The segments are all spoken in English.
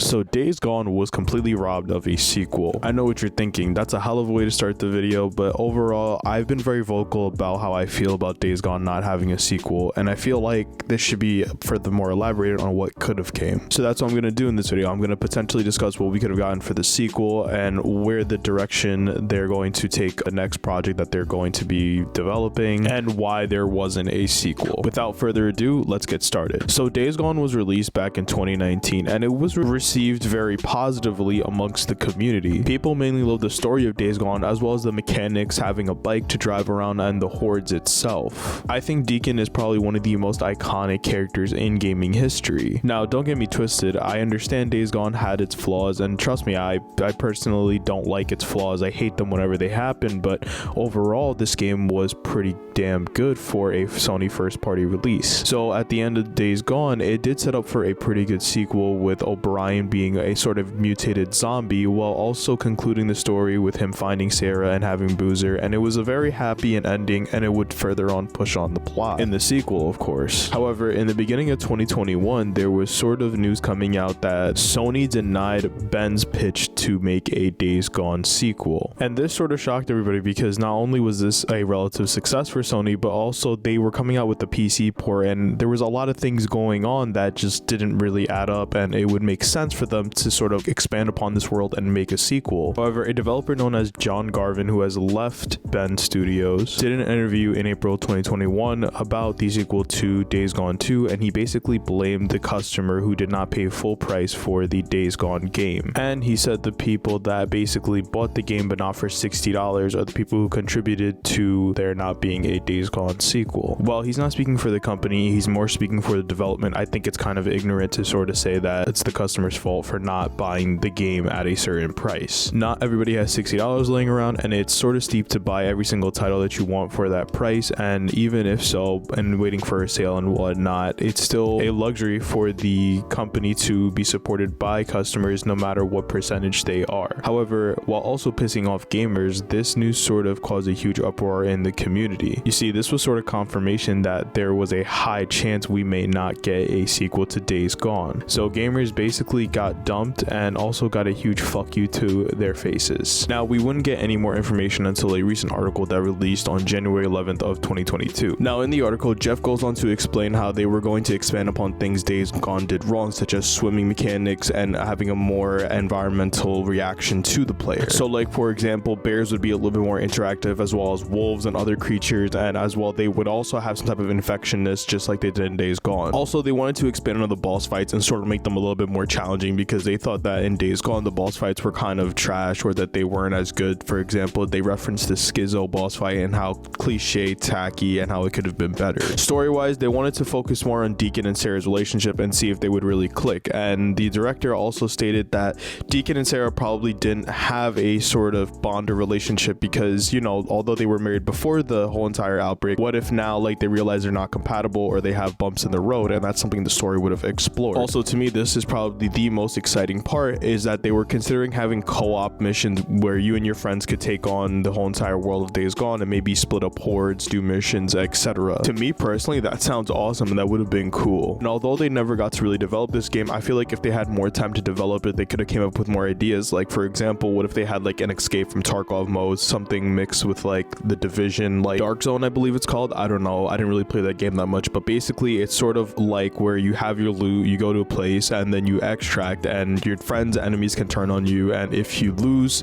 So Days Gone was completely robbed of a sequel. I know what you're thinking, that's a hell of a way to start the video, but overall, I've been very vocal about how I feel about Days Gone not having a sequel, and I feel like this should be furthermore elaborated on what could have came. So that's what I'm going to do in this video. I'm going to potentially discuss what we could have gotten for the sequel and where the direction they're going to take the next project that they're going to be developing and why there wasn't a sequel. Without further ado, let's get started. So Days Gone was released back in 2019 and it was received very positively amongst the community. People mainly loved the story of Days Gone as well as the mechanics, having a bike to drive around, and the hordes itself. I think Deacon is probably one of the most iconic characters in gaming history. Now, don't get me twisted, I understand Days Gone had its flaws, and trust me, I personally don't like its flaws. I hate them whenever they happen, but overall this game was pretty damn good for a Sony first party release. So at the end of Days Gone, it did set up for a pretty good sequel, with O'Brien being a sort of mutated zombie while also concluding the story with him finding Sarah and having Boozer, and it was a very happy ending, and it would further on push on the plot in the sequel, of course. However, in the beginning of 2021, there was sort of news coming out that Sony denied Ben's pitch to make a Days Gone sequel, and this sort of shocked everybody because not only was this a relative success for Sony, but also they were coming out with the PC port, and there was a lot of things going on that just didn't really add up, and it would make sense for them to sort of expand upon this world and make a sequel. However, a developer known as John Garvin, who has left Ben Studios, did an interview in April 2021 about the sequel to Days Gone 2, and he basically blamed the customer who did not pay full price for the Days Gone game. And he said the people that basically bought the game but not for $60 are the people who contributed to there not being a Days Gone sequel. While he's not speaking for the company, he's more speaking for the development. I think it's kind of ignorant to sort of say that it's the customer's fault for not buying the game at a certain price. Not everybody has $60 laying around, and it's sort of steep to buy every single title that you want for that price, and even if so, and waiting for a sale and whatnot, it's still a luxury for the company to be supported by customers no matter what percentage they are. However, while also pissing off gamers, this news sort of caused a huge uproar in the community. You see, this was sort of confirmation that there was a high chance we may not get a sequel to Days Gone. So gamers basically got dumped and also got a huge fuck you to their faces. Now, we wouldn't get any more information until a recent article that released on January 11th of 2022. Now, in the article, Jeff goes on to explain how they were going to expand upon things Days Gone did wrong, such as swimming mechanics and having a more environmental reaction to the player. So like, for example, bears would be a little bit more interactive, as well as wolves and other creatures, and as well they would also have some type of infectionness just like they did in Days Gone. Also, they wanted to expand on the boss fights and sort of make them a little bit more challenging, because they thought that in Days Gone the boss fights were kind of trash, or that they weren't as good. For example, they referenced the Schizo boss fight and how cliche, tacky, and how it could have been better. Story-wise, they wanted to focus more on Deacon and Sarah's relationship and see if they would really click, and the director also stated that Deacon and Sarah probably didn't have a sort of bond or relationship because, you know, although they were married before the whole entire outbreak, what if now like they realize they're not compatible or they have bumps in the road, and that's something the story would have explored. Also, to me, this is probably the most exciting part, is that they were considering having co-op missions where you and your friends could take on the whole entire world of Days Gone and maybe split up hordes, do missions, etc. To me personally, that sounds awesome and that would have been cool. And although they never got to really develop this game, I feel like if they had more time to develop it, they could have came up with more ideas. Like, for example, what if they had like an Escape from Tarkov mode, something mixed with like the Division, like Dark Zone I believe it's called. I don't know, I didn't really play that game that much, but basically it's sort of like where you have your loot, you go to a place and then you extract, and your friends, enemies can turn on you, and if you lose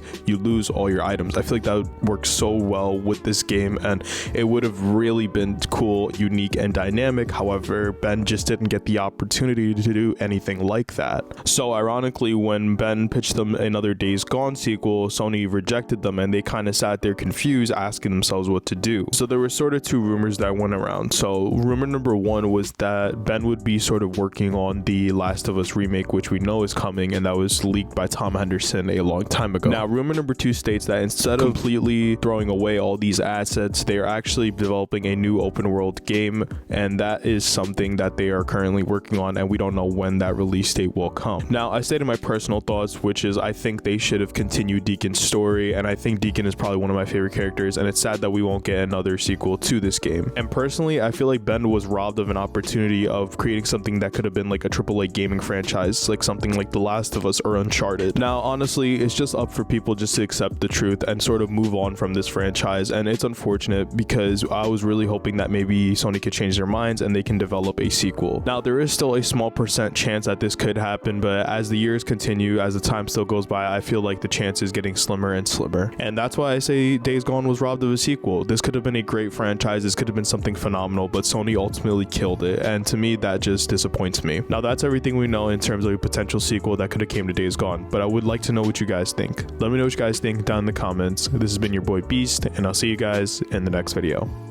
all your items. I feel like that works so well with this game, and it would have really been cool, unique, and dynamic. However, Ben just didn't get the opportunity to do anything like that. So ironically, when Ben pitched them another Days Gone sequel, Sony rejected them, and they kind of sat there confused, asking themselves what to do. So there were sort of two rumors that went around. So rumor number one was that Ben would be sort of working on the Last of Us remake, which we know is coming, and that was leaked by Tom Henderson a long time ago. Now, rumor number two states that instead of completely throwing away all these assets, they are actually developing a new open world game, and that is something that they are currently working on, and we don't know when that release date will come. Now, I stated my personal thoughts, which is I think they should have continued Deacon's story, and I think Deacon is probably one of my favorite characters, and it's sad that we won't get another sequel to this game. And personally, I feel like Ben was robbed of an opportunity of creating something that could have been like a AAA gaming franchise, like something like The Last of Us or Uncharted. Now, honestly, it's just up for people just to accept the truth and sort of move on from this franchise, and it's unfortunate because I was really hoping that maybe Sony could change their minds and they can develop a sequel. Now, there is still a small percent chance that this could happen, but as the years continue, as the time still goes by, I feel like the chance is getting slimmer and slimmer. And that's why I say Days Gone was robbed of a sequel. This could have been a great franchise, this could have been something phenomenal, but Sony ultimately killed it, and to me that just disappoints me. Now, that's everything we know in terms of a potential sequel that could have came to Days Gone, but I would like to know what you guys think. Let me know what you guys think down in the comments. This has been your boy Beast, and I'll see you guys in the next video.